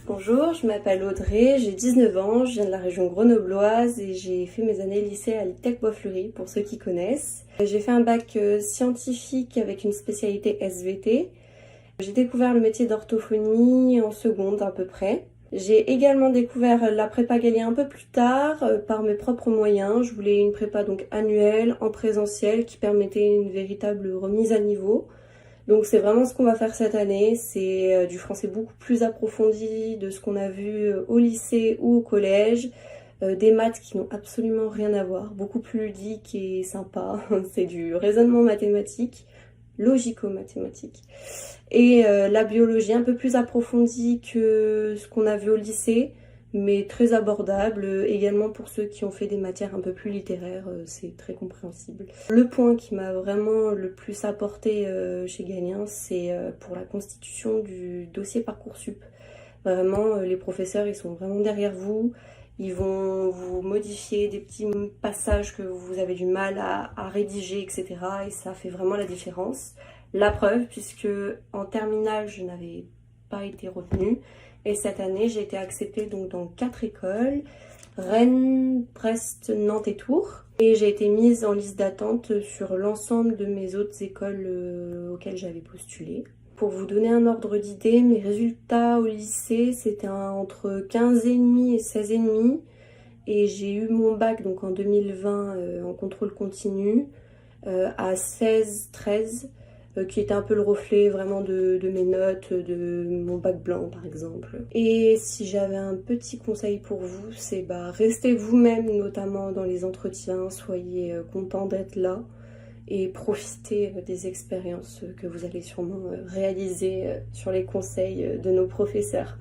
Bonjour, je m'appelle Audrey, j'ai 19 ans, je viens de la région grenobloise et j'ai fait mes années lycée à l'ITEC Bois-Fleuri, pour ceux qui connaissent. J'ai fait un bac scientifique avec une spécialité SVT. J'ai découvert le métier d'orthophonie en seconde à peu près. J'ai également découvert la prépa Gallia un peu plus tard par mes propres moyens. Je voulais une prépa donc annuelle, en présentiel, qui permettait une véritable remise à niveau. Donc c'est vraiment ce qu'on va faire cette année, c'est du français beaucoup plus approfondi de ce qu'on a vu au lycée ou au collège, des maths qui n'ont absolument rien à voir, beaucoup plus ludique et sympa, c'est du raisonnement mathématique, logico-mathématique. Et la biologie un peu plus approfondie que ce qu'on a vu au lycée, mais très abordable, également pour ceux qui ont fait des matières un peu plus littéraires, c'est très compréhensible. Le point qui m'a vraiment le plus apporté chez Galien, c'est pour la constitution du dossier Parcoursup. Vraiment, les professeurs, ils sont vraiment derrière vous. Ils vont vous modifier des petits passages que vous avez du mal à rédiger, etc. Et ça fait vraiment la différence. La preuve, puisque en terminale, je n'avais pas été retenue. Et cette année, j'ai été acceptée donc dans 4 écoles, Rennes, Brest, Nantes et Tours. Et j'ai été mise en liste d'attente sur l'ensemble de mes autres écoles auxquelles j'avais postulé. Pour vous donner un ordre d'idée, mes résultats au lycée, c'était entre 15,5 et 16,5. Et j'ai eu mon bac donc en 2020 en contrôle continu à 16-13, qui était un peu le reflet vraiment de mes notes, de mon bac blanc par exemple. Et si j'avais un petit conseil pour vous, c'est restez vous-même, notamment dans les entretiens, soyez content d'être là et profitez des expériences que vous allez sûrement réaliser sur les conseils de nos professeurs.